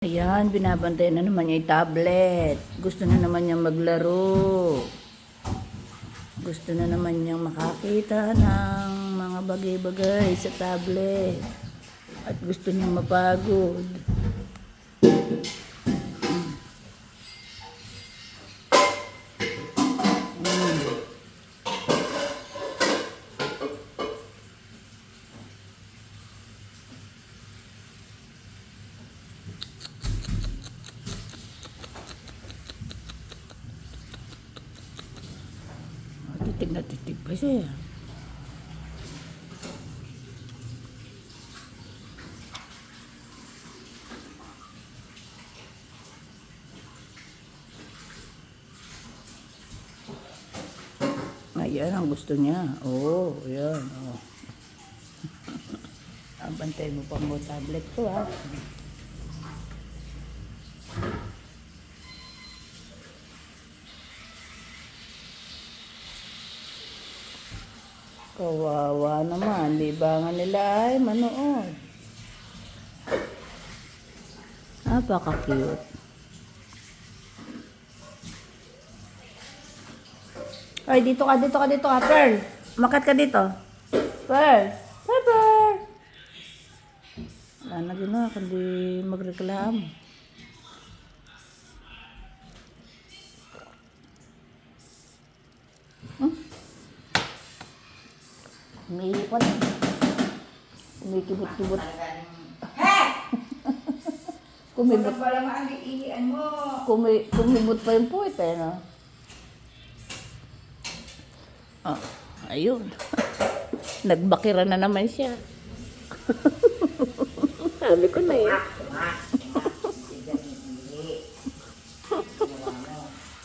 Ayan, binabantayan na naman niya yung tablet. Gusto na naman niyang maglaro. Gusto na naman niyang makakita ng mga bagay-bagay sa tablet. At gusto niyang mapagod. Titig na titig pa siya. Ayan ang gusto niya. Oo, ayan. Oh. Abantay mo pa mo tablet ko, ha. Kawawa naman. Libangan nila ay manood. Napaka-cute. Ay, dito ka, Pearl. Makat ka dito. Pearl. Pearl. Wala na ginawa, kundi magreklamo. Umiipan. Kumikibot-kibot. Kumibot. Kumibot pa yung puwit eh, no? Oh, ayun. Nagbakira na naman siya. Sabi ko na eh.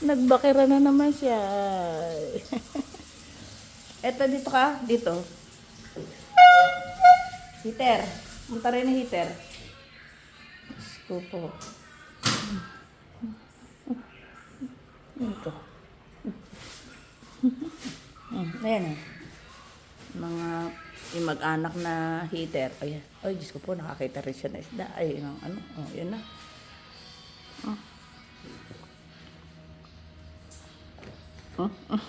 Nagbakira na naman siya. Eto, dito ka. Dito. Heater. Punta rin na heater. Gusto po. Dito. Ayan eh. Mga yung mag-anak na heater. Ayan. Ay, Diyos ko po, nakakita rin siya na isda. Ay, yung ano. Oh, yun na. Oh. Oh. Oh.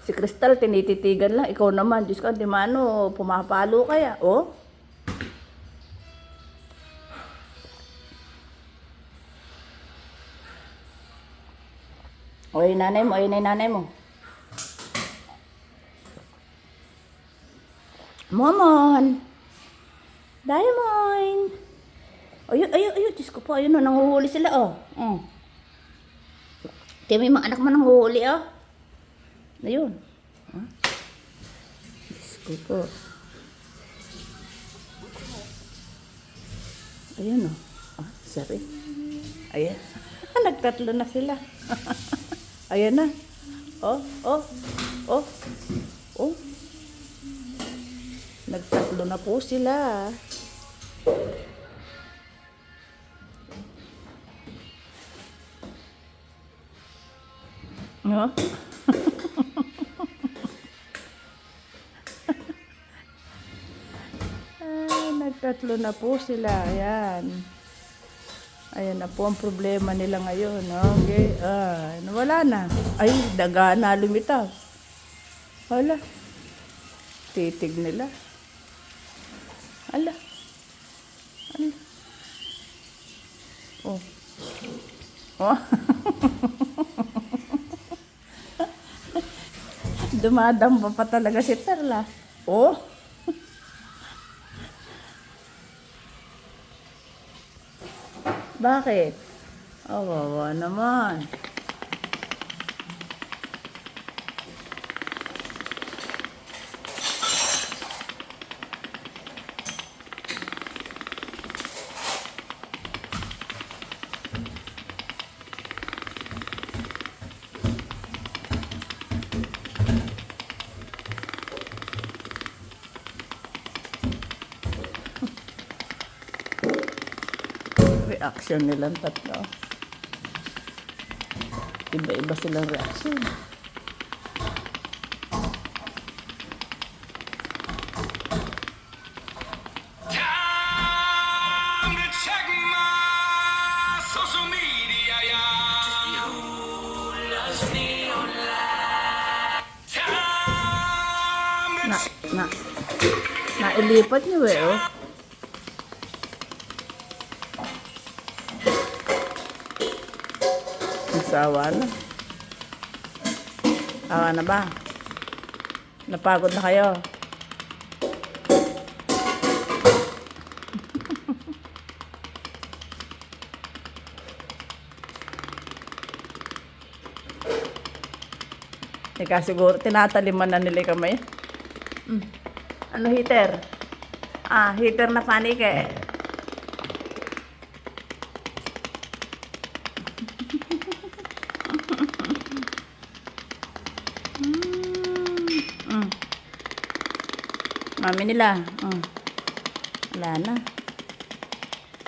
Si Crystal, tinititigan lang. Ikaw naman, Diyos ko, di mano, pumapalo kaya. Oh? O, yung nanay mo, ayun na yung nanay mo. Momon! Diamond! Ayun, Diyos ko po, ayun o, nanguhuli sila, oh. Tiyo, may mga anak mo nanguhuli, oh. Ayun. Huh? Diyos ko po. Ayun, oh. Ah, sorry. Ayan. Nagtatlo na sila. Ayan na. Oh. Nagtatlo na po sila. No? Ay, nagtatlo na po sila. Ayan. Ayan na po ang problema nila ngayon. Okay. Wala na. Ay, daga na lumitaw. Hala. Titig nila. Hala. Oh. Oh. Dumadamba pa talaga si Perla. Oh. Bakit? Oh, wawa naman. Reaction nilang tatlo. Iba-iba silang reaction. Na, na, nailipat niyo eh, oh. Nagsawa na. Awa na ba? Napagod na kayo? Teka, siguro tinataliman na nila yung kamay. Ano heater? Heater na panik eh. Mami nila. Wala na.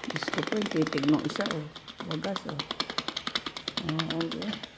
Diyos ko po, yung titig ng isa oh. Wagas oh. Okay.